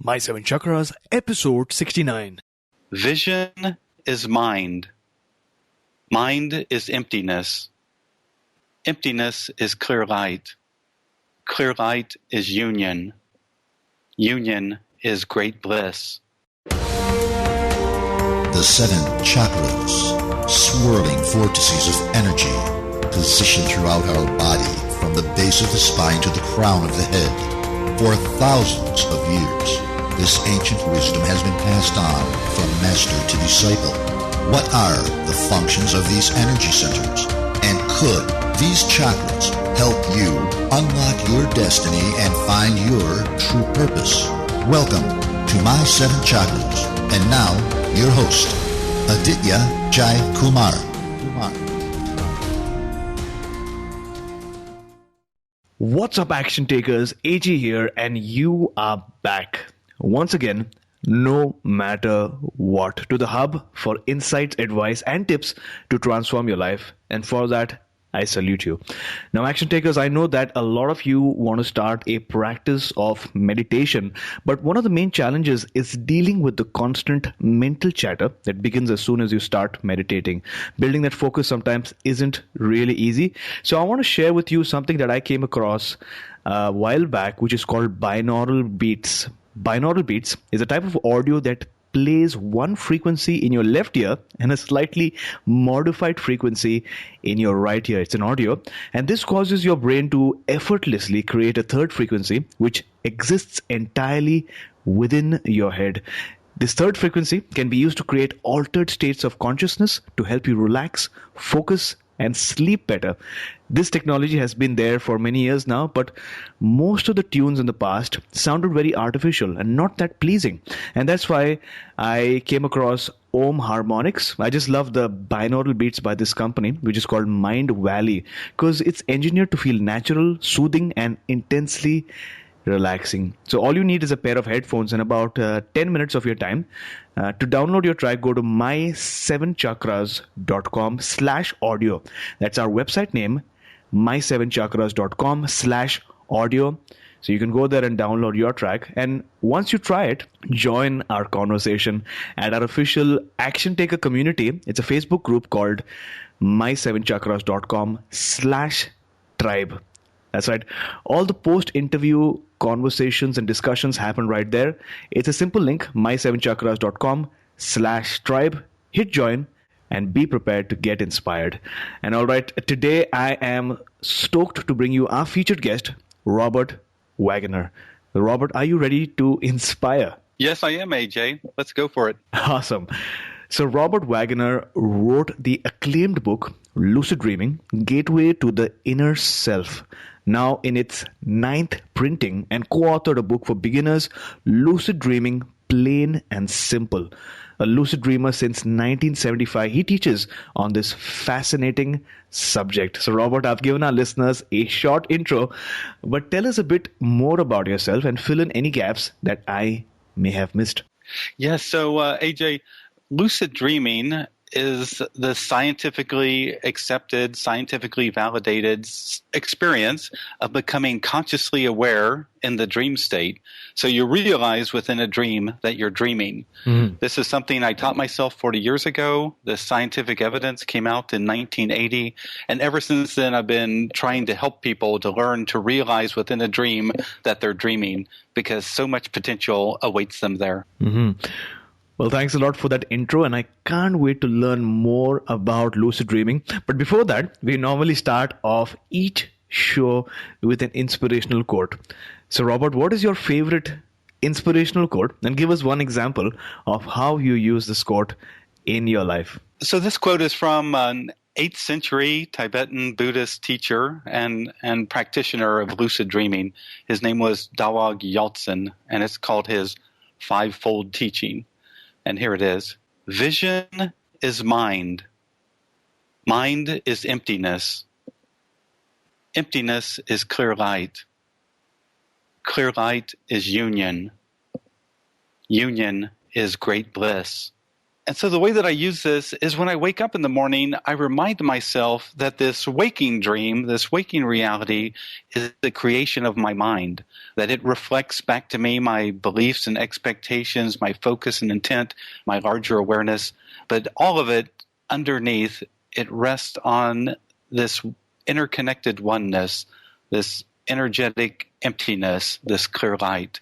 My Seven Chakras, episode 69. Vision is mind. Mind is emptiness. Emptiness is clear light. Clear light is union. Union is great bliss. The seven chakras, swirling vortices of energy, positioned throughout our body from the base of the spine to the crown of the head. For thousands of years, this ancient wisdom has been passed on from master to disciple. What are the functions of these energy centers? And could these chakras help you unlock your destiny and find your true purpose? Welcome to My Seven Chakras. And now, your host, Aditya Jai Kumar. What's up, action takers? AJ here, and you are back. Once again, no matter what, to the hub for insights, advice, and tips to transform your life. And for that, I salute you. Now, action takers, I know that a lot of you want to start a practice of meditation, but one of the main challenges is dealing with the constant mental chatter that begins as soon as you start meditating. Building that focus sometimes isn't really easy. So I want to share with you something that I came across a while back, which is called binaural beats. Binaural beats is a type of audio that plays one frequency in your left ear and a slightly modified frequency in your right ear. It's an audio, and this causes your brain to effortlessly create a third frequency which exists entirely within your head. This third frequency can be used to create altered states of consciousness to help you relax, focus, and sleep better. This technology has been there for many years now, but most of the tunes in the past sounded very artificial and not that pleasing. And that's why I came across Om Harmonics. I just love the binaural beats by this company, which is called Mind Valley, because it's engineered to feel natural, soothing, and intensely relaxing. So all you need is a pair of headphones and about 10 minutes of your time. To download your track, go to my7chakras.com/audio. That's our website name, my7chakras.com/audio. So you can go there and download your track. And once you try it, join our conversation at our official Action Taker community. It's a Facebook group called my7chakras.com/tribe. That's right. All the post-interview conversations and discussions happen right there. It's a simple link, my7chakras.com/tribe. Hit join and be prepared to get inspired. And all right, today I am stoked to bring you our featured guest, Robert Waggoner. Robert, are you ready to inspire? Yes, I am, AJ. Let's go for it. Awesome. So Robert Waggoner wrote the acclaimed book, Lucid Dreaming, Gateway to the Inner Self, now in its 9th printing, and co-authored a book for beginners, Lucid Dreaming, Plain and Simple. A lucid dreamer since 1975, he teaches on this fascinating subject. So Robert, I've given our listeners a short intro, but tell us a bit more about yourself and fill in any gaps that I may have missed. Yes, so AJ, lucid dreaming is the scientifically accepted, scientifically validated experience of becoming consciously aware in the dream state. So you realize within a dream that you're dreaming. Mm-hmm. This is something I taught myself 40 years ago. The scientific evidence came out in 1980. And ever since then, I've been trying to help people to learn to realize within a dream that they're dreaming, because so much potential awaits them there. Mm-hmm. Well, thanks a lot for that intro, and I can't wait to learn more about lucid dreaming. But before that, we normally start off each show with an inspirational quote. So, Robert, what is your favorite inspirational quote? And give us one example of how you use this quote in your life. So this quote is from an 8th century Tibetan Buddhist teacher and practitioner of lucid dreaming. His name was Dawag Yaltsin, and it's called his fivefold teaching. And here it is. Vision is mind. Mind is emptiness. Emptiness is clear light. Clear light is union. Union is great bliss. And so the way that I use this is when I wake up in the morning, I remind myself that this waking dream, this waking reality is the creation of my mind, that it reflects back to me my beliefs and expectations, my focus and intent, my larger awareness. But all of it underneath, it rests on this interconnected oneness, this energetic emptiness, this clear light.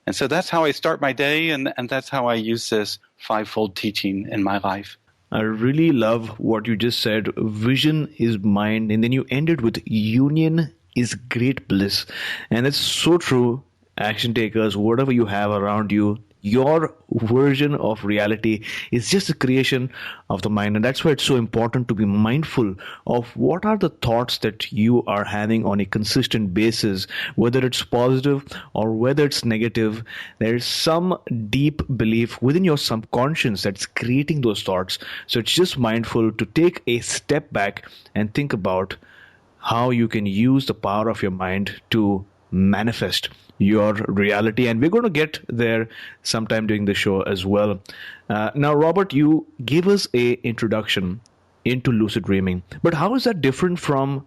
And so that's how I start my day, and that's how I use this fivefold teaching in my life. I really love what you just said. Vision is mind, and then you ended with union is great bliss. And it's so true. Action takers, whatever you have around you, your version of reality is just a creation of the mind. And that's why it's so important to be mindful of what are the thoughts that you are having on a consistent basis, whether it's positive or whether it's negative. There's some deep belief within your subconscious that's creating those thoughts. So it's just mindful to take a step back and think about how you can use the power of your mind to manifest your reality. And we're going to get there sometime during the show as well. Now, Robert, you gave us a introduction into lucid dreaming, but how is that different from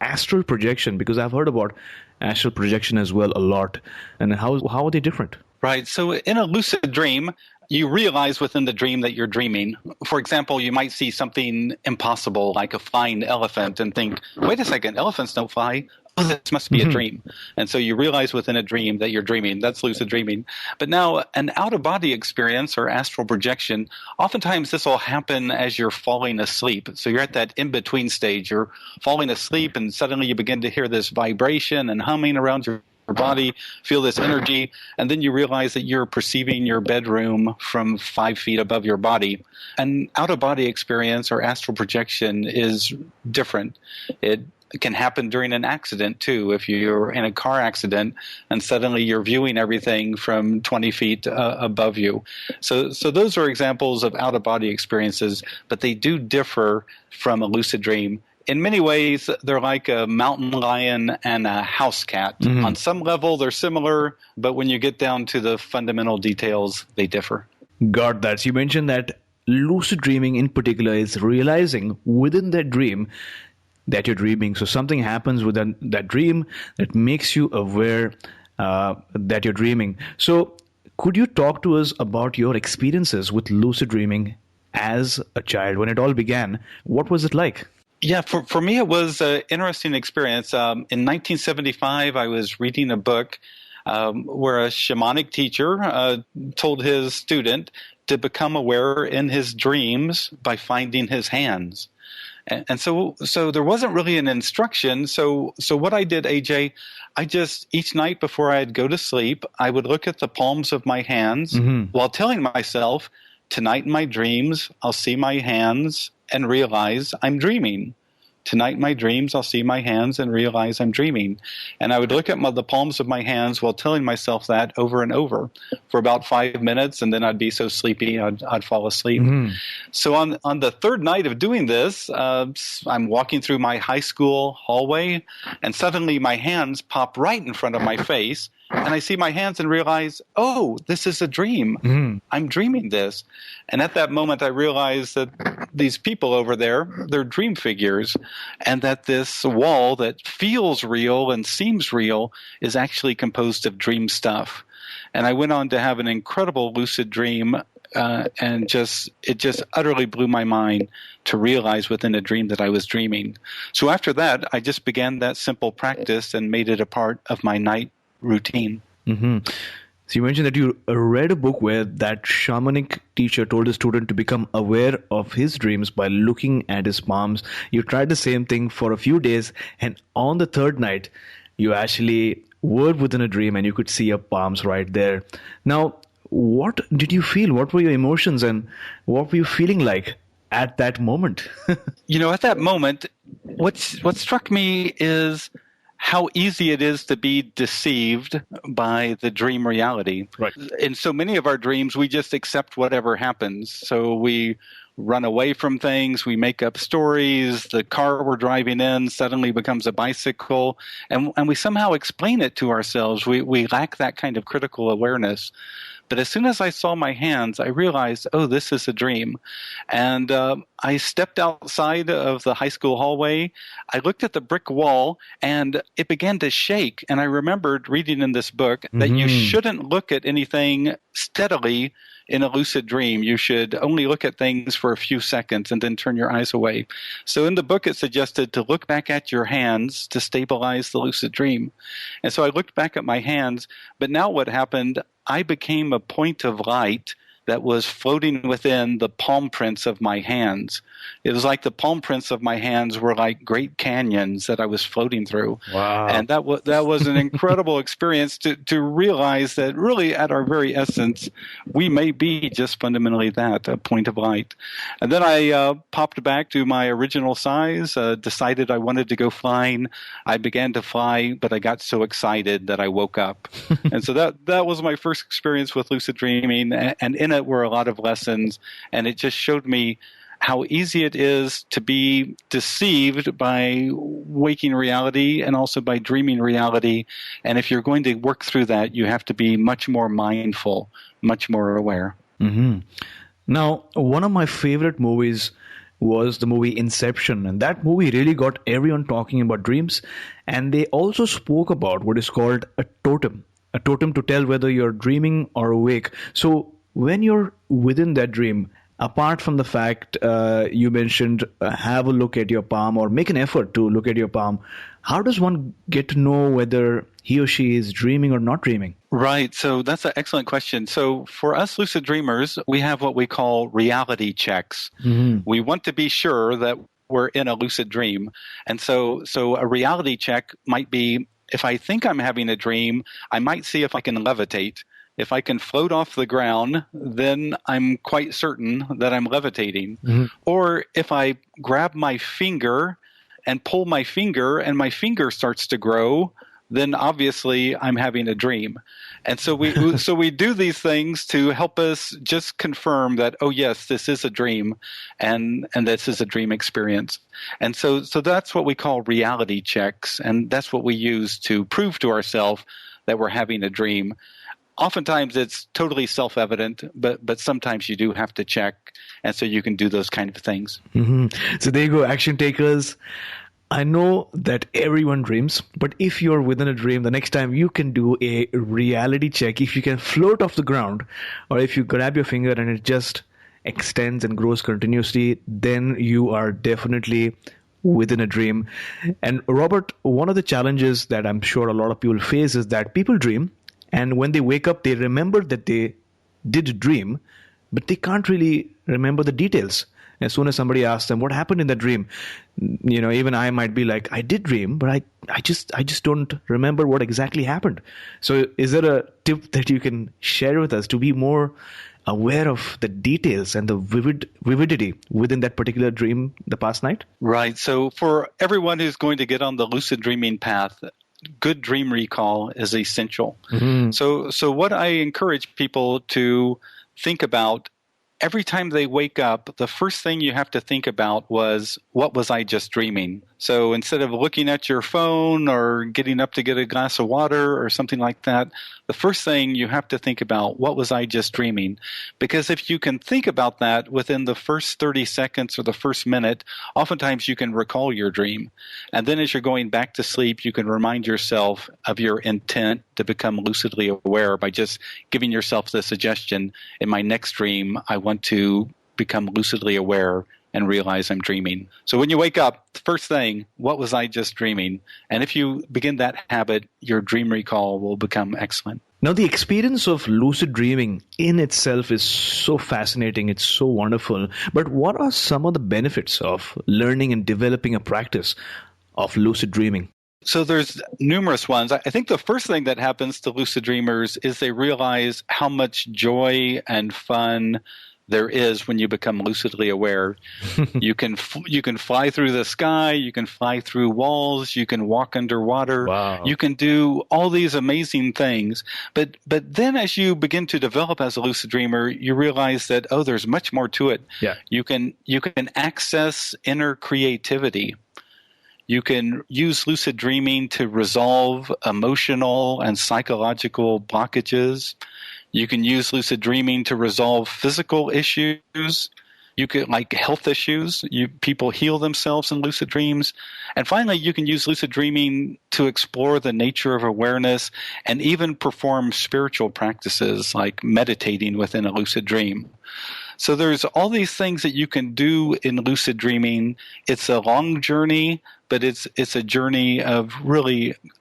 astral projection? Because I've heard about astral projection as well a lot. And how are they different? Right. So in a lucid dream, you realize within the dream that you're dreaming. For example, you might see something impossible like a flying elephant and think, wait a second, elephants don't fly. Oh, this must be a dream. And so you realize within a dream that you're dreaming. That's lucid dreaming. But now an out-of-body experience or astral projection, oftentimes this will happen as you're falling asleep. So you're at that in-between stage. You're falling asleep and suddenly you begin to hear this vibration and humming around your body, feel this energy, and then you realize that you're perceiving your bedroom from 5 feet above your body. An out-of-body experience or astral projection is different. It can happen during an accident too. If you're in a car accident and suddenly you're viewing everything from 20 feet above you. So those are examples of out-of-body experiences, but they do differ from a lucid dream. In many ways, they're like a mountain lion and a house cat. Mm-hmm. On some level, they're similar, but when you get down to the fundamental details, they differ. Got that. So you mentioned that lucid dreaming in particular is realizing within that dream that you're dreaming. So something happens within that dream that makes you aware that you're dreaming. So could you talk to us about your experiences with lucid dreaming as a child? When it all began, what was it like? Yeah, for me, it was an interesting experience. In 1975, I was reading a book where a shamanic teacher told his student to become aware in his dreams by finding his hands. And so there wasn't really an instruction. So what I did, AJ, I just, each night before I'd go to sleep, I would look at the palms of my hands while telling myself, tonight in my dreams, I'll see my hands and realize I'm dreaming. Tonight in my dreams, I'll see my hands and realize I'm dreaming. And I would look at the palms of my hands while telling myself that over and over for about 5 minutes, and then I'd be so sleepy I'd fall asleep. Mm-hmm. So on the third night of doing this, I'm walking through my high school hallway, and suddenly my hands pop right in front of my face, and I see my hands and realize, oh, this is a dream. Mm-hmm. I'm dreaming this. And at that moment, I realized that these people over there, they're dream figures, and that this wall that feels real and seems real is actually composed of dream stuff. And I went on to have an incredible lucid dream, and it just utterly blew my mind to realize within a dream that I was dreaming. So after that, I just began that simple practice and made it a part of my night routine. Mm-hmm. So you mentioned that you read a book where that shamanic teacher told a student to become aware of his dreams by looking at his palms. You tried the same thing for a few days, and on the third night, you actually were within a dream and you could see your palms right there. Now, what did you feel? What were your emotions and what were you feeling like at that moment? At that moment, what struck me is how easy it is to be deceived by the dream reality. Right. In so many of our dreams, we just accept whatever happens. So we run away from things, we make up stories, the car we're driving in suddenly becomes a bicycle, and we somehow explain it to ourselves. We lack that kind of critical awareness. But as soon as I saw my hands, I realized, oh, this is a dream. And I stepped outside of the high school hallway. I looked at the brick wall, and it began to shake. And I remembered reading in this book that you shouldn't look at anything steadily in a lucid dream. You should only look at things for a few seconds and then turn your eyes away. So in the book, it suggested to look back at your hands to stabilize the lucid dream. And so I looked back at my hands, but now what happened, I became a point of light that was floating within the palm prints of my hands. It was like the palm prints of my hands were like great canyons that I was floating through. Wow. And that was an incredible experience to realize that really at our very essence, we may be just fundamentally that, a point of light. And then I popped back to my original size, decided I wanted to go flying. I began to fly, but I got so excited that I woke up. And so that was my first experience with lucid dreaming, and in it were a lot of lessons, and it just showed me how easy it is to be deceived by waking reality and also by dreaming reality. And if you're going to work through that, you have to be much more mindful, much more aware. Mm-hmm. Now, one of my favorite movies was the movie Inception, and that movie really got everyone talking about dreams. And they also spoke about what is called a totem to tell whether you're dreaming or awake. So when you're within that dream, apart from the fact you mentioned have a look at your palm or make an effort to look at your palm, how does one get to know whether he or she is dreaming or not dreaming? Right. So that's an excellent question. So for us lucid dreamers, we have what we call reality checks. Mm-hmm. We want to be sure that we're in a lucid dream. And so a reality check might be, if I think I'm having a dream, I might see if I can levitate. If I can float off the ground, then I'm quite certain that I'm levitating. Mm-hmm. Or if I grab my finger and pull my finger and my finger starts to grow, then obviously I'm having a dream. And so we do these things to help us just confirm that, oh yes, this is a dream and this is a dream experience. And so that's what we call reality checks, and that's what we use to prove to ourselves that we're having a dream. Oftentimes it's totally self-evident, but sometimes you do have to check, and so you can do those kind of things. Mm-hmm. So there you go, action takers. I know that everyone dreams, but if you're within a dream, the next time you can do a reality check. If you can float off the ground, or if you grab your finger and it just extends and grows continuously, then you are definitely within a dream. And Robert, one of the challenges that I'm sure a lot of people face is that people dream, and when they wake up, they remember that they did dream, but they can't really remember the details. As soon as somebody asks them what happened in the dream, even I might be like, I did dream, but I just don't remember what exactly happened. So is there a tip that you can share with us to be more aware of the details and the vividity within that particular dream the past night? Right. So for everyone who's going to get on the lucid dreaming path, good dream recall is essential. Mm-hmm. So what I encourage people to think about every time they wake up, the first thing you have to think about was, what was I just dreaming? So instead of looking at your phone or getting up to get a glass of water or something like that, the first thing you have to think about, what was I just dreaming? Because if you can think about that within the first 30 seconds or the first minute, oftentimes you can recall your dream. And then as you're going back to sleep, you can remind yourself of your intent to become lucidly aware by just giving yourself the suggestion, in my next dream, I want to become lucidly aware and realize I'm dreaming. So when you wake up, the first thing, what was I just dreaming? And if you begin that habit, your dream recall will become excellent. Now, the experience of lucid dreaming in itself is so fascinating. It's so wonderful. But what are some of the benefits of learning and developing a practice of lucid dreaming? So there's numerous ones. I think the first thing that happens to lucid dreamers is they realize how much joy and fun there is when you become lucidly aware. You can fly through the sky, you can fly through walls, you can walk underwater. Wow. You can do all these amazing things. But then as you begin to develop as a lucid dreamer, you realize that there's much more to it. Yeah. You can access inner creativity. You can use lucid dreaming to resolve emotional and psychological blockages. You can use lucid dreaming to resolve physical issues. You could, like health issues, people heal themselves in lucid dreams. And finally, you can use lucid dreaming to explore the nature of awareness and even perform spiritual practices like meditating within a lucid dream. So there's all these things that you can do in lucid dreaming. It's a long journey, but it's a journey of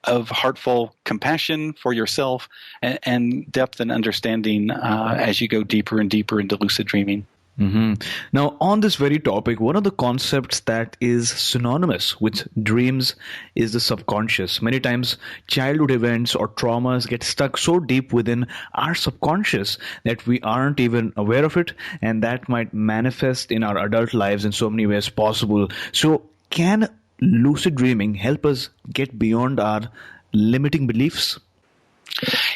heartful compassion for yourself and depth and understanding as you go deeper and deeper into lucid dreaming. Mm-hmm. Now, on this very topic, one of the concepts that is synonymous with dreams is the subconscious. Many times, childhood events or traumas get stuck so deep within our subconscious that we aren't even aware of it, and that might manifest in our adult lives in so many ways possible. So, can lucid dreaming help us get beyond our limiting beliefs?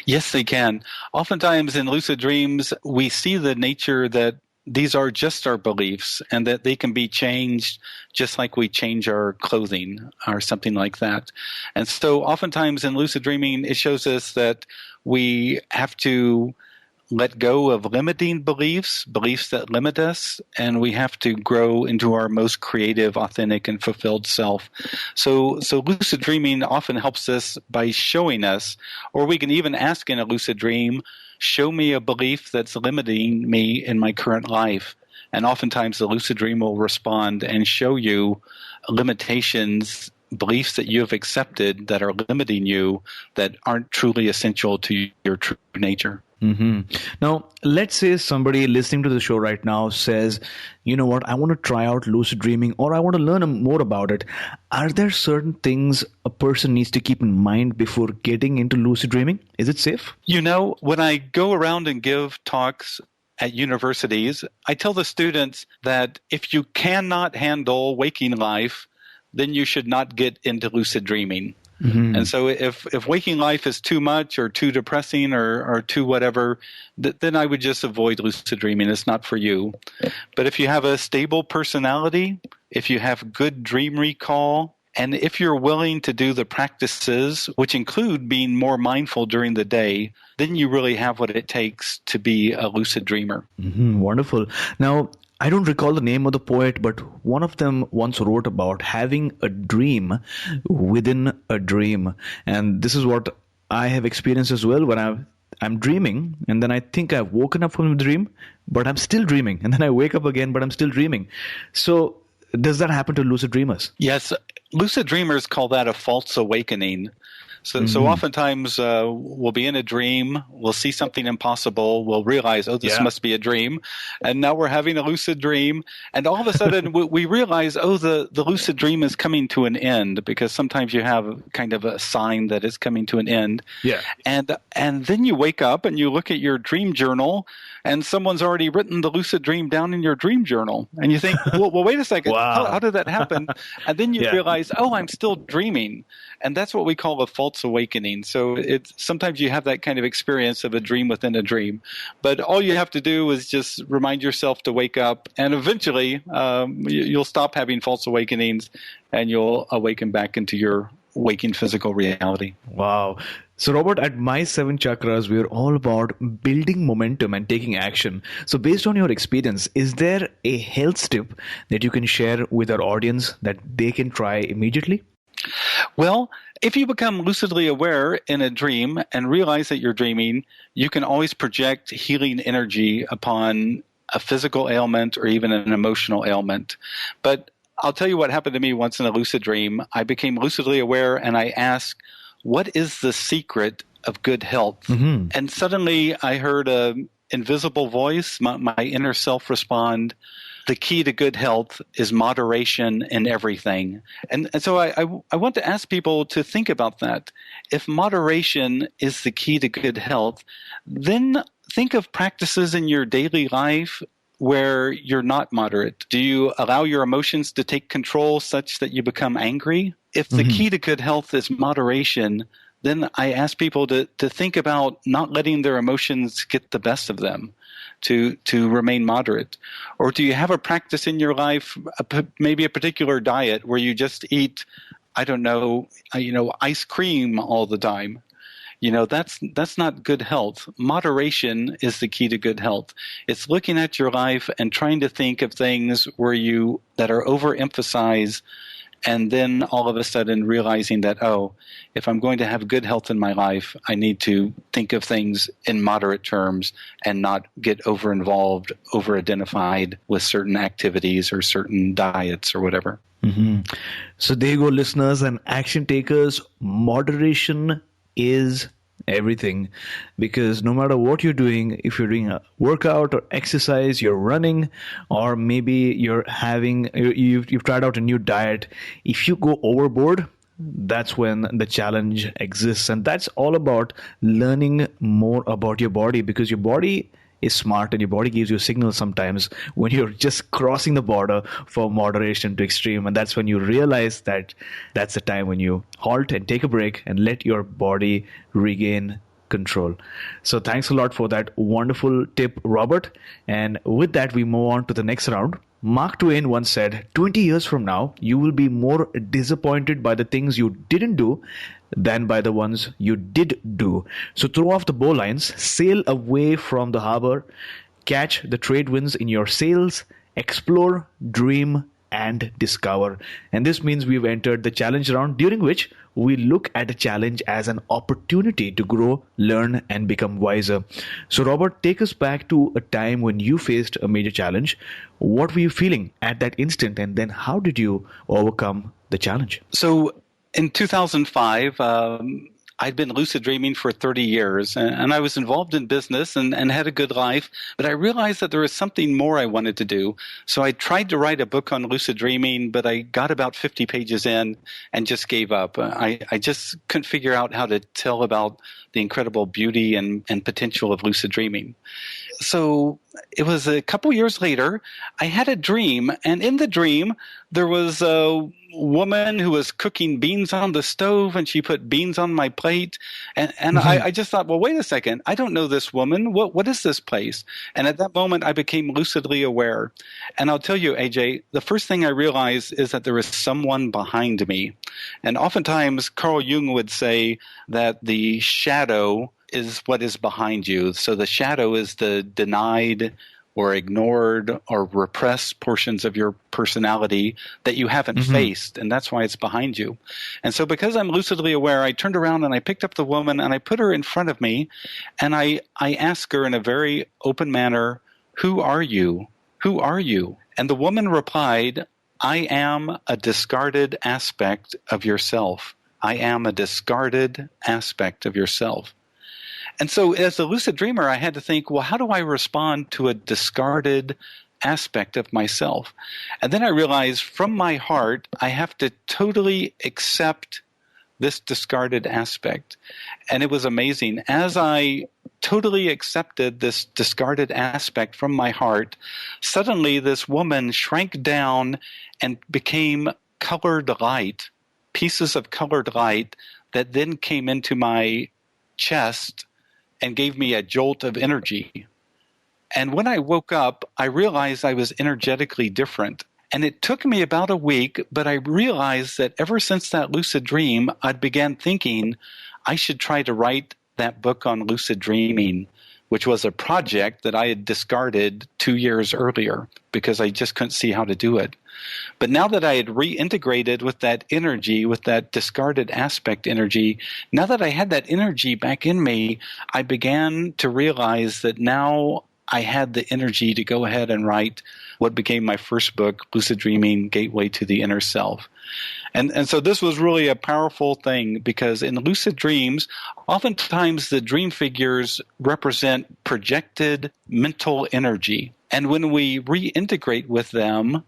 Yes, they can. Oftentimes in lucid dreams, we see the nature that these are just our beliefs and that they can be changed just like we change our clothing or something like that. And so oftentimes in lucid dreaming, it shows us that we have to let go of limiting beliefs that limit us, and we have to grow into our most creative, authentic, and fulfilled self. So lucid dreaming often helps us by showing us, or we can even ask in a lucid dream, show me a belief that's limiting me in my current life. And oftentimes the lucid dream will respond and show you limitations, beliefs that you have accepted that are limiting you, that aren't truly essential to your true nature. Mm-hmm. Now, let's say somebody listening to the show right now says, you know what, I want to try out lucid dreaming, or I want to learn more about it. Are there certain things a person needs to keep in mind before getting into lucid dreaming? Is it safe? You know, when I go around and give talks at universities, I tell the students that if you cannot handle waking life, then you should not get into lucid dreaming. Mm-hmm. And so if waking life is too much or too depressing or too whatever, then I would just avoid lucid dreaming. It's not for you. But if you have a stable personality, if you have good dream recall, and if you're willing to do the practices, which include being more mindful during the day, then you really have what it takes to be a lucid dreamer. Mm-hmm. Wonderful. Now, I don't recall the name of the poet, but one of them once wrote about having a dream within a dream. And this is what I have experienced as well when I'm dreaming, and then I think I've woken up from the dream, but I'm still dreaming. And then I wake up again, but I'm still dreaming. So does that happen to lucid dreamers? Yes. Lucid dreamers call that a false awakening. So oftentimes we'll be in a dream, we'll see something impossible, we'll realize, oh, this must be a dream, and now we're having a lucid dream, and all of a sudden we realize, oh, the lucid dream is coming to an end, because sometimes you have kind of a sign that it's coming to an end. Yeah. And then you wake up and you look at your dream journal, and someone's already written the lucid dream down in your dream journal, and you think, well wait a second, wow. how did that happen? And then you realize, oh, I'm still dreaming. And that's what we call a false awakening. So sometimes you have that kind of experience of a dream within a dream. But all you have to do is just remind yourself to wake up, and eventually you'll stop having false awakenings and you'll awaken back into your waking physical reality. Wow. So Robert, at My 7 Chakras, we're all about building momentum and taking action. So based on your experience, is there a health tip that you can share with our audience that they can try immediately? Well, if you become lucidly aware in a dream and realize that you're dreaming, you can always project healing energy upon a physical ailment or even an emotional ailment. But I'll tell you what happened to me once in a lucid dream. I became lucidly aware and I asked, what is the secret of good health? Mm-hmm. And suddenly I heard an invisible voice, my inner self respond, the key to good health is moderation in everything. And so I want to ask people to think about that. If moderation is the key to good health, then think of practices in your daily life where you're not moderate. Do you allow your emotions to take control such that you become angry? If the key to good health is moderation, then I ask people to think about not letting their emotions get the best of them, to remain moderate. Or do you have a practice in your life, maybe a particular diet where you just eat, ice cream all the time? that's not good health. Moderation is the key to good health. It's looking at your life and trying to think of things that are overemphasized, and then all of a sudden realizing that, if I'm going to have good health in my life, I need to think of things in moderate terms and not get over-involved, over-identified with certain activities or certain diets or whatever. Mm-hmm. So there you go, listeners and action takers. Moderation is everything, because no matter what you're doing, if you're doing a workout or exercise, you're running, or maybe you've tried out a new diet, if you go overboard, that's when the challenge exists. And that's all about learning more about your body, because your body is smart and your body gives you a signal sometimes when you're just crossing the border from moderation to extreme. And that's when you realize that that's the time when you halt and take a break and let your body regain control. So thanks a lot for that wonderful tip, Robert. And with that, we move on to the next round. Mark Twain once said, 20 years from now, you will be more disappointed by the things you didn't do than by the ones you did do. So throw off the bowlines, sail away from the harbor, catch the trade winds in your sails, explore, dream, and discover. And this means we've entered the challenge round, during which we look at a challenge as an opportunity to grow, learn, and become wiser. So Robert, take us back to a time when you faced a major challenge. What were you feeling at that instant, and then how did you overcome the challenge? So in 2005, I'd been lucid dreaming for 30 years, and I was involved in business and had a good life, but I realized that there was something more I wanted to do. So I tried to write a book on lucid dreaming, but I got about 50 pages in and just gave up. I just couldn't figure out how to tell about the incredible beauty and potential of lucid dreaming. So it was a couple years later, I had a dream, and in the dream, there was a woman who was cooking beans on the stove, and she put beans on my plate. And I just thought, well, wait a second. I don't know this woman. What is this place? And at that moment, I became lucidly aware. And I'll tell you, AJ, the first thing I realized is that there was someone behind me. And oftentimes, Carl Jung would say that the shadow is what is behind you. So the shadow is the denied or ignored or repressed portions of your personality that you haven't faced, and that's why it's behind you. And so because I'm lucidly aware, I turned around and I picked up the woman and I put her in front of me, and I asked her in a very open manner, "Who are you? Who are you?" And the woman replied, "I am a discarded aspect of yourself. I am a discarded aspect of yourself." And so as a lucid dreamer, I had to think, well, how do I respond to a discarded aspect of myself? And then I realized from my heart, I have to totally accept this discarded aspect. And it was amazing. As I totally accepted this discarded aspect from my heart, suddenly this woman shrank down and became colored light, pieces of colored light that then came into my chest and gave me a jolt of energy. And when I woke up, I realized I was energetically different. And it took me about a week, but I realized that ever since that lucid dream, I began thinking I should try to write that book on lucid dreaming, which was a project that I had discarded 2 years earlier because I just couldn't see how to do it. But now that I had reintegrated with that energy, with that discarded aspect energy, now that I had that energy back in me, I began to realize that now I had the energy to go ahead and write what became my first book, Lucid Dreaming: Gateway to the Inner Self. And so this was really a powerful thing, because in lucid dreams, oftentimes the dream figures represent projected mental energy. And when we reintegrate with them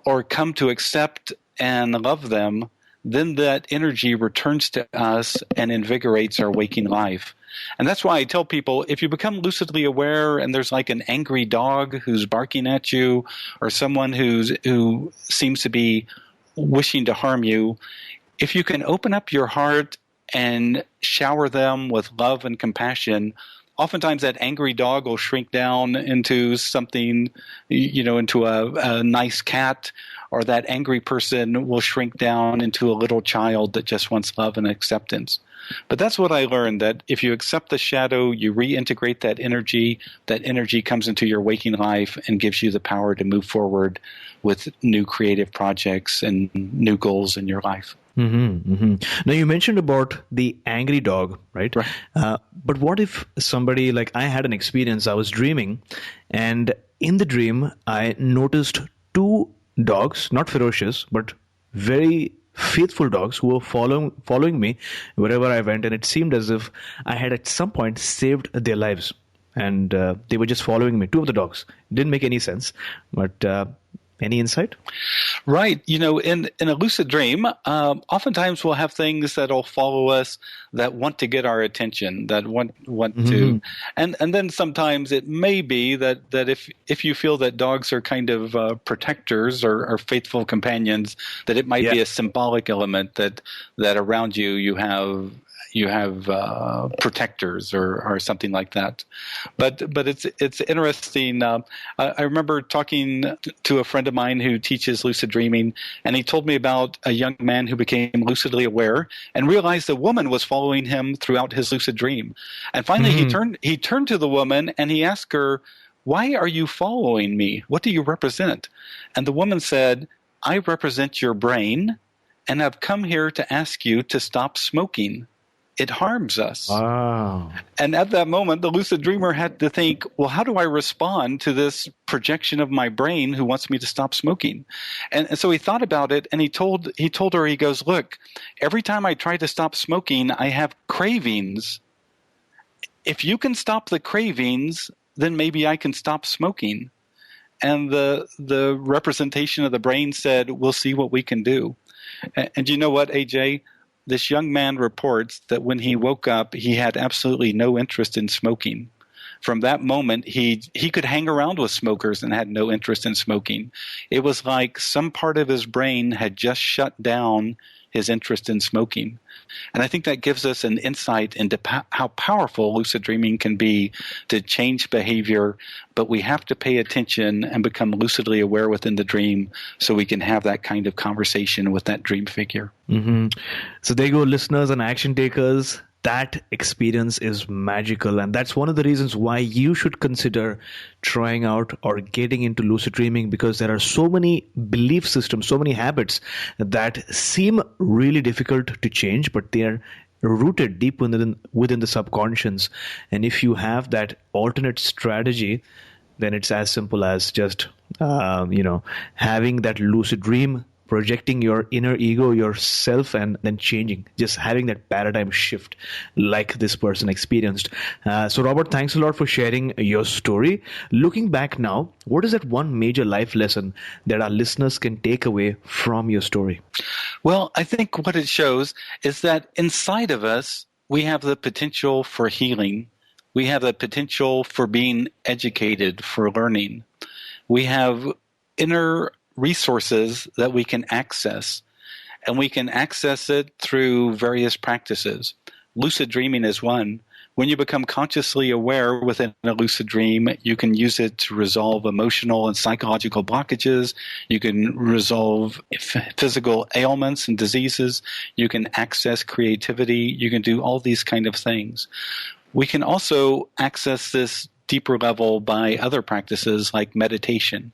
or come to accept and love them, then that energy returns to us and invigorates our waking life. And that's why I tell people, if you become lucidly aware and there's like an angry dog who's barking at you, or someone who seems to be wishing to harm you, if you can open up your heart and shower them with love and compassion, oftentimes that angry dog will shrink down into something, into a nice cat, or that angry person will shrink down into a little child that just wants love and acceptance. But that's what I learned, that if you accept the shadow, you reintegrate that energy comes into your waking life and gives you the power to move forward with new creative projects and new goals in your life. Mm-hmm, mm-hmm. Now, you mentioned about the angry dog, right? But what if somebody, like I had an experience, I was dreaming, and in the dream, I noticed two dogs, not ferocious, but very faithful dogs who were following me wherever I went. And it seemed as if I had at some point saved their lives. And they were just following me, two of the dogs. Didn't make any sense, but... any insight? Right. In a lucid dream, oftentimes we'll have things that'll follow us that want to get our attention, that want to, and then sometimes it may be that if you feel that dogs are kind of protectors or faithful companions, that it might be a symbolic element that around you have protectors or something like that. But it's interesting. I remember talking to a friend of mine who teaches lucid dreaming, and he told me about a young man who became lucidly aware and realized a woman was following him throughout his lucid dream. And finally he turned to the woman and he asked her, "Why are you following me? What do you represent?" And the woman said, "I represent your brain, and I've come here to ask you to stop smoking. It harms us." Wow. And at that moment, the lucid dreamer had to think, well, how do I respond to this projection of my brain who wants me to stop smoking? And so he thought about it, and he told her, he goes, "Look, every time I try to stop smoking, I have cravings. If you can stop the cravings, then maybe I can stop smoking." And the representation of the brain said, "We'll see what we can do." And you know what, AJ? This young man reports that when he woke up, he had absolutely no interest in smoking. From that moment, he could hang around with smokers and had no interest in smoking. It was like some part of his brain had just shut down his interest in smoking. And I think that gives us an insight into how powerful lucid dreaming can be to change behavior, but we have to pay attention and become lucidly aware within the dream so we can have that kind of conversation with that dream figure. Mm-hmm. So there you go, listeners and action takers. That experience is magical, and that's one of the reasons why you should consider trying out or getting into lucid dreaming, because there are so many belief systems, so many habits that seem really difficult to change, but they are rooted deep within the subconscious. And if you have that alternate strategy, then it's as simple as just having that lucid dream, projecting your inner ego, yourself, and then changing, just having that paradigm shift like this person experienced. So Robert, thanks a lot for sharing your story. Looking back now, what is that one major life lesson that our listeners can take away from your story? Well, I think what it shows is that inside of us, we have the potential for healing. We have the potential for being educated, for learning. We have inner resources that we can access, and we can access it through various practices. Lucid dreaming is one. When you become consciously aware within a lucid dream, you can use it to resolve emotional and psychological blockages. You can resolve physical ailments and diseases. You can access creativity. You can do all these kind of things. We can also access this deeper level by other practices like meditation.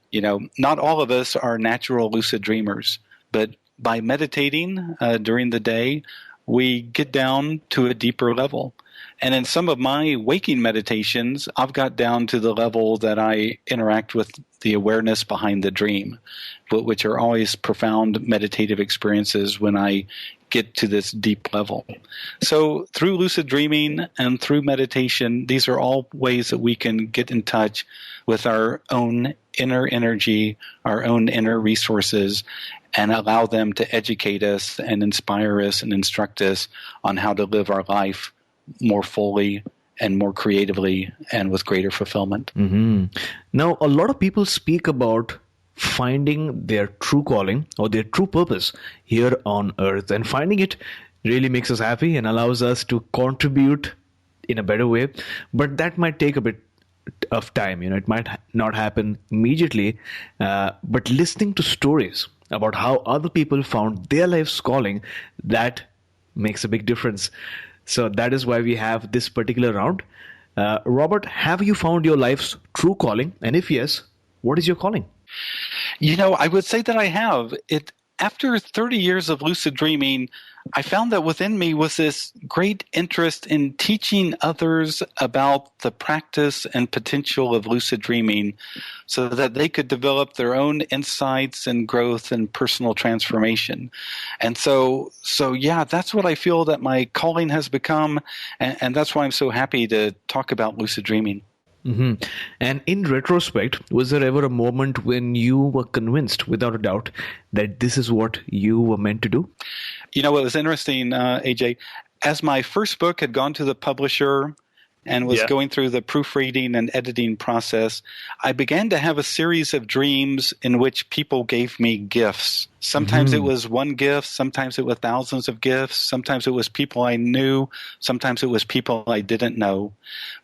Not all of us are natural lucid dreamers, but by meditating during the day, we get down to a deeper level. And in some of my waking meditations, I've got down to the level that I interact with the awareness behind the dream, which are always profound meditative experiences when I get to this deep level. So through lucid dreaming and through meditation, these are all ways that we can get in touch with our own inner energy, our own inner resources, and allow them to educate us and inspire us and instruct us on how to live our life more fully and more creatively and with greater fulfillment. Mm-hmm. Now, a lot of people speak about finding their true calling or their true purpose here on earth, and finding it really makes us happy and allows us to contribute in a better way. But that might take a bit of time. It might not happen immediately, but listening to stories about how other people found their life's calling, that makes a big difference. So that is why we have this particular round. Robert, have you found your life's true calling? And if yes, what is your calling? I would say that I have. After 30 years of lucid dreaming, I found that within me was this great interest in teaching others about the practice and potential of lucid dreaming so that they could develop their own insights and growth and personal transformation. And so yeah, that's what I feel that my calling has become, and that's why I'm so happy to talk about lucid dreaming. Mm-hmm. And in retrospect, was there ever a moment when you were convinced, without a doubt, that this is what you were meant to do? It was interesting, AJ. As my first book had gone to the publisher and was going through the proofreading and editing process, I began to have a series of dreams in which people gave me gifts. Sometimes it was one gift, sometimes it was thousands of gifts, sometimes it was people I knew, sometimes it was people I didn't know.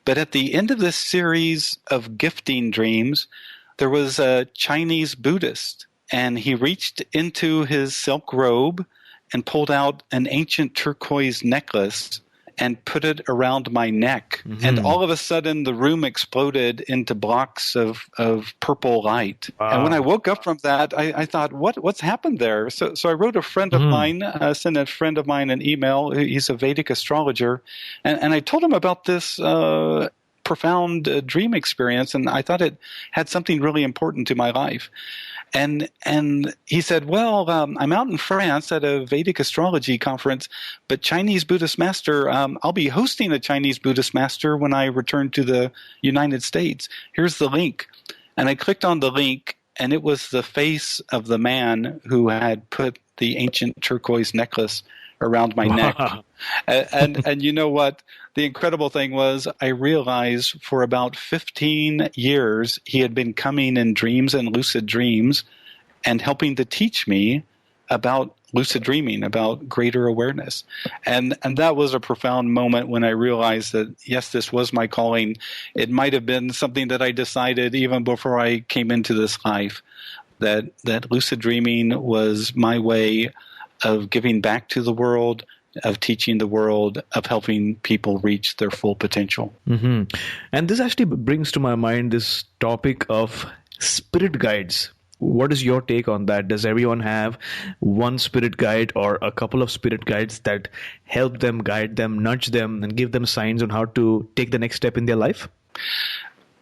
But at the end of this series of gifting dreams, there was a Chinese Buddhist, and he reached into his silk robe and pulled out an ancient turquoise necklace and put it around my neck. Mm-hmm. And all of a sudden, the room exploded into blocks of purple light. Wow. And when I woke up from that, I thought, what's happened there? So I wrote a friend of mine, sent a friend of mine an email. He's a Vedic astrologer. And I told him about this profound dream experience, and I thought it had something really important to my life. And he said, well, I'm out in France at a Vedic astrology conference, but Chinese Buddhist master, I'll be hosting a Chinese Buddhist master when I return to the United States. Here's the link. And I clicked on the link, and it was the face of the man who had put the ancient turquoise necklace around my neck. And you know what? The incredible thing was I realized for about 15 years he had been coming in dreams and lucid dreams and helping to teach me about lucid dreaming, about greater awareness. And that was a profound moment when I realized that, yes, this was my calling. It might have been something that I decided even before I came into this life, that lucid dreaming was my way of giving back to the world, of teaching the world, of helping people reach their full potential. Mm-hmm. And this actually brings to my mind this topic of spirit guides. What is your take on that? Does everyone have one spirit guide or a couple of spirit guides that help them, guide them, nudge them, and give them signs on how to take the next step in their life?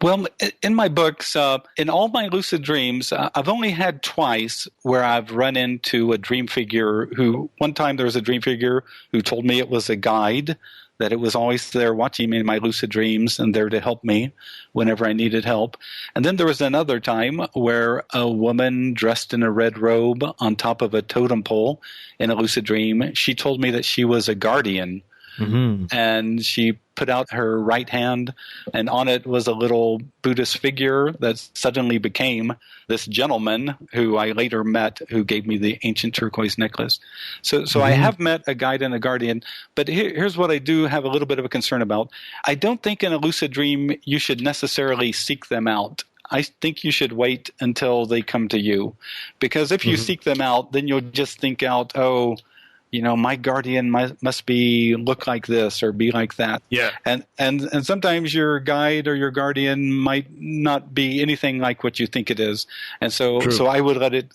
Well, in my books, in all my lucid dreams, I've only had twice where I've run into a dream figure who, one time there was a dream figure who told me it was a guide, that it was always there watching me in my lucid dreams and there to help me whenever I needed help. And then there was another time where a woman dressed in a red robe on top of a totem pole in a lucid dream, she told me that she was a guardian. Mm-hmm. And she put out her right hand, and on it was a little Buddhist figure that suddenly became this gentleman who I later met, who gave me the ancient turquoise necklace. So I have met a guide and a guardian, but here's what I do have a little bit of a concern about. I don't think in a lucid dream you should necessarily seek them out. I think you should wait until they come to you, because if you seek them out, then you'll just think out, my guardian must look like this or be like that. Yeah. And sometimes your guide or your guardian might not be anything like what you think it is. And so I would let it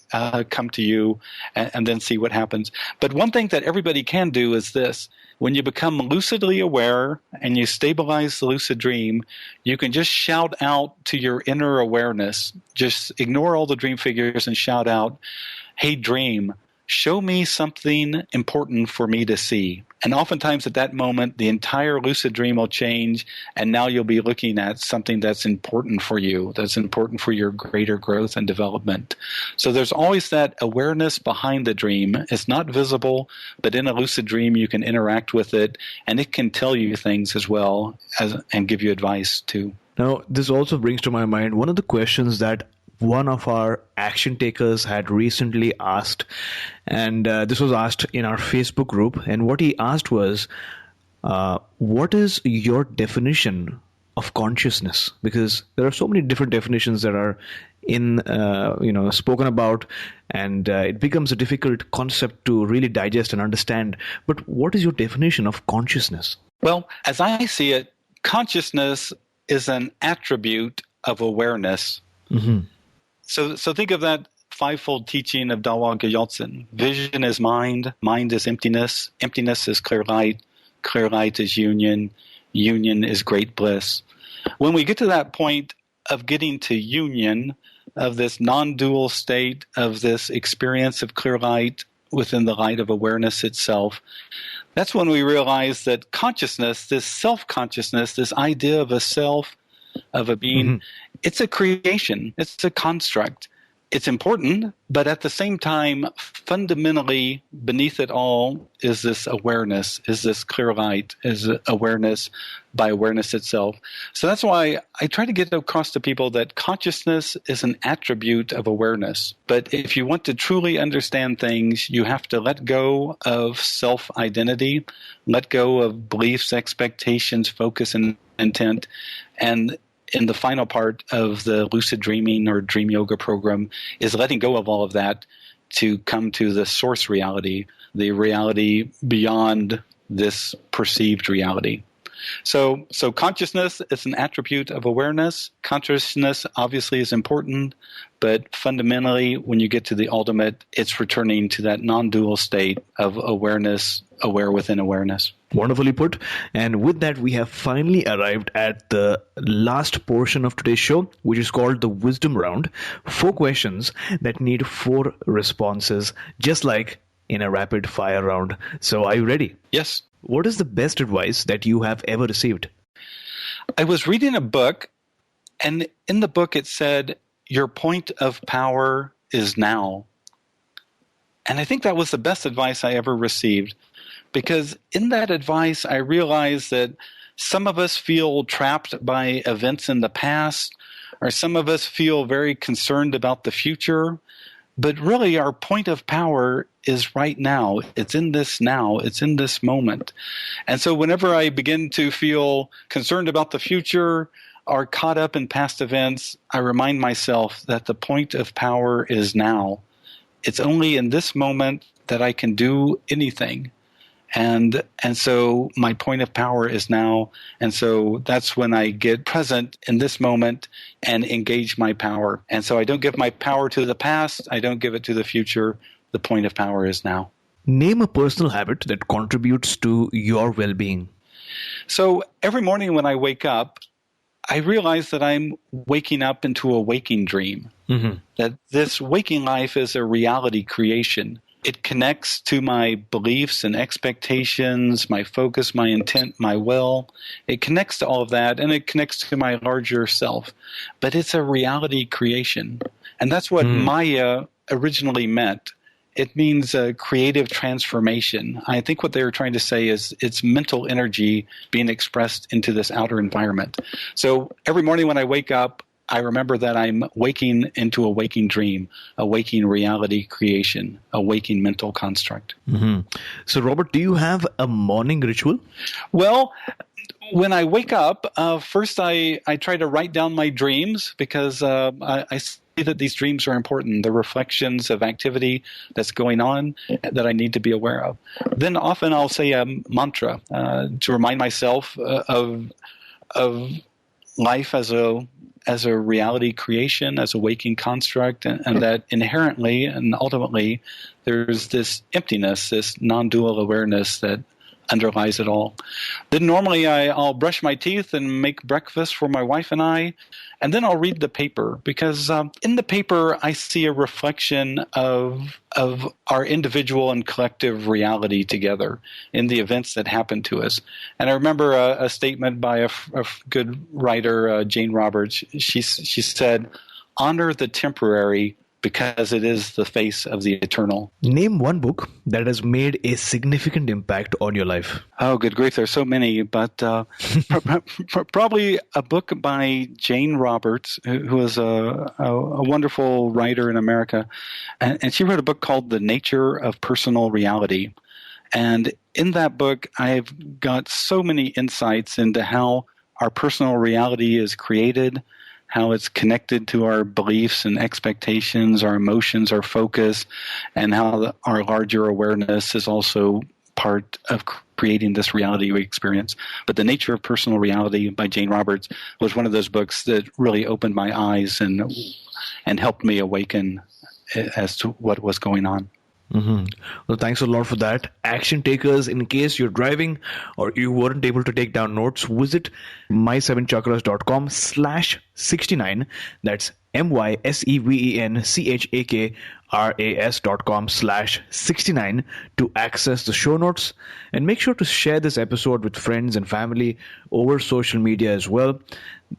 come to you and then see what happens. But one thing that everybody can do is this. When you become lucidly aware and you stabilize the lucid dream, you can just shout out to your inner awareness. Just ignore all the dream figures and shout out, "Hey, dream, show me something important for me to see." And oftentimes at that moment, the entire lucid dream will change, and now you'll be looking at something that's important for you, that's important for your greater growth and development. So there's always that awareness behind the dream. It's not visible, but in a lucid dream, you can interact with it, and it can tell you things as well and give you advice too. Now, this also brings to my mind one of the questions that one of our action takers had recently asked, and this was asked in our Facebook group. And what he asked was, what is your definition of consciousness? Because there are so many different definitions that are spoken about, and it becomes a difficult concept to really digest and understand. But what is your definition of consciousness? Well, as I see it, consciousness is an attribute of awareness. Mm-hmm. So think of that fivefold teaching of Dawa Gyaltsen. Vision is mind, mind is emptiness, emptiness is clear light is union, union is great bliss. When we get to that point of getting to union, of this non-dual state, of this experience of clear light within the light of awareness itself, that's when we realize that consciousness, this self-consciousness, this idea of a self, of a being, it's a creation, it's a construct. It's important, but at the same time, fundamentally beneath it all is this awareness, is this clear light, is awareness by awareness itself. So that's why I try to get across to people that consciousness is an attribute of awareness. But if you want to truly understand things, you have to let go of self-identity, let go of beliefs, expectations, focus, and intent, and in the final part of the lucid dreaming or dream yoga program is letting go of all of that to come to the source reality, the reality beyond this perceived reality. So consciousness is an attribute of awareness. Consciousness obviously is important, but fundamentally when you get to the ultimate, it's returning to that non-dual state of awareness, aware within awareness. Wonderfully put. And with that, we have finally arrived at the last portion of today's show, which is called the Wisdom Round. 4 questions that need 4 responses, just like in a rapid fire round. So are you ready? Yes. What is the best advice that you have ever received? I was reading a book, and in the book it said, your point of power is now. And I think that was the best advice I ever received. Because in that advice, I realized that some of us feel trapped by events in the past, or some of us feel very concerned about the future. But really, our point of power is right now. It's in this now. It's in this moment. And so whenever I begin to feel concerned about the future or caught up in past events, I remind myself that the point of power is now. It's only in this moment that I can do anything. And so my point of power is now. And so that's when I get present in this moment and engage my power. And so I don't give my power to the past. I don't give it to the future. The point of power is now. Name a personal habit that contributes to your well-being. So every morning when I wake up, I realize that I'm waking up into a waking dream. Mm-hmm. That this waking life is a reality creation. It connects to my beliefs and expectations, my focus, my intent, my will. It connects to all of that, and it connects to my larger self. But it's a reality creation. And that's what Maya originally meant. It means a creative transformation. I think what they were trying to say is it's mental energy being expressed into this outer environment. So every morning when I wake up, I remember that I'm waking into a waking dream, a waking reality creation, a waking mental construct. Mm-hmm. So, Robert, do you have a morning ritual? Well, when I wake up, first I try to write down my dreams because I see that these dreams are important. They're reflections of activity that's going on that I need to be aware of. Then often I'll say a mantra to remind myself of life as a reality creation, as a waking construct, and that inherently and ultimately there's this emptiness, this non-dual awareness that underlies it all. Then normally I'll brush my teeth and make breakfast for my wife and I, and then I'll read the paper because in the paper I see a reflection of our individual and collective reality together in the events that happen to us. And I remember a statement by a good writer, Jane Roberts. She said, "Honor the temporary because it is the face of the eternal." Name one book that has made a significant impact on your life. Oh, good grief. There's so many, but probably a book by Jane Roberts, who is a wonderful writer in America. And she wrote a book called The Nature of Personal Reality. And in that book, I've got so many insights into how our personal reality is created, how it's connected to our beliefs and expectations, our emotions, our focus, and how our larger awareness is also part of creating this reality we experience. But The Nature of Personal Reality by Jane Roberts was one of those books that really opened my eyes and helped me awaken as to what was going on. Mm-hmm. Well, thanks a lot for that. Action takers, in case you're driving or you weren't able to take down notes, visit my7chakras.com/69. That's mysevenchakras.com/69 to access the show notes. And make sure to share this episode with friends and family over social media as well.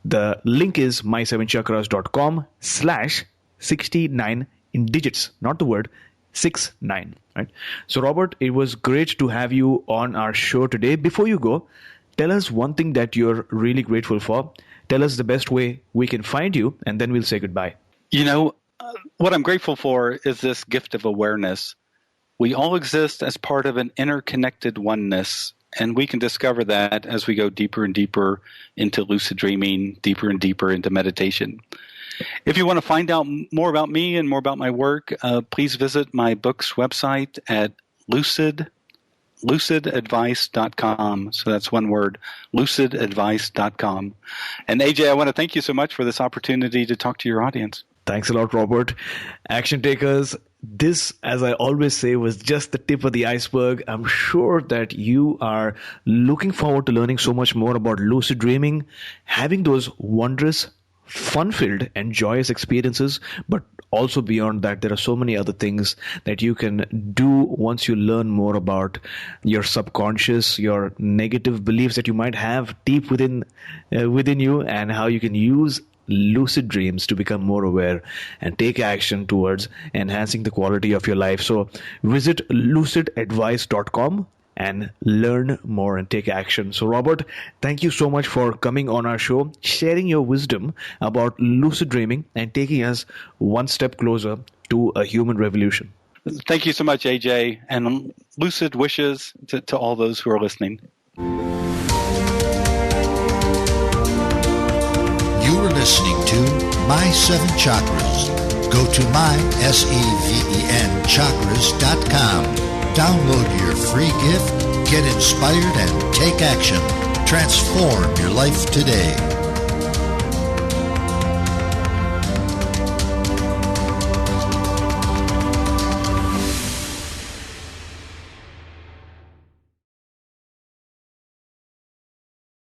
The link is my7chakras.com/69 in digits, not the word 69, right? So, Robert, it was great to have you on our show today. Before you go, tell us one thing that you're really grateful for. Tell us the best way we can find you, and then we'll say goodbye. What I'm grateful for is this gift of awareness. We all exist as part of an interconnected oneness, and we can discover that as we go deeper and deeper into lucid dreaming, deeper and deeper into meditation. If you want to find out more about me and more about my work, please visit my book's website at lucidadvice.com. So that's one word, lucidadvice.com. And AJ, I want to thank you so much for this opportunity to talk to your audience. Thanks a lot, Robert. Action takers, this, as I always say, was just the tip of the iceberg. I'm sure that you are looking forward to learning so much more about lucid dreaming, having those wondrous, fun-filled and joyous experiences, but also beyond that, there are so many other things that you can do once you learn more about your subconscious, your negative beliefs that you might have deep within you, and how you can use lucid dreams to become more aware and take action towards enhancing the quality of your life. So visit lucidadvice.com and learn more and take action. So, Robert, thank you so much for coming on our show, sharing your wisdom about lucid dreaming and taking us one step closer to a human revolution. Thank you so much, AJ, and lucid wishes to all those who are listening. You were listening to My Seven Chakras. Go to mysevenchakras.com. Download your free gift, get inspired, and take action. Transform your life today.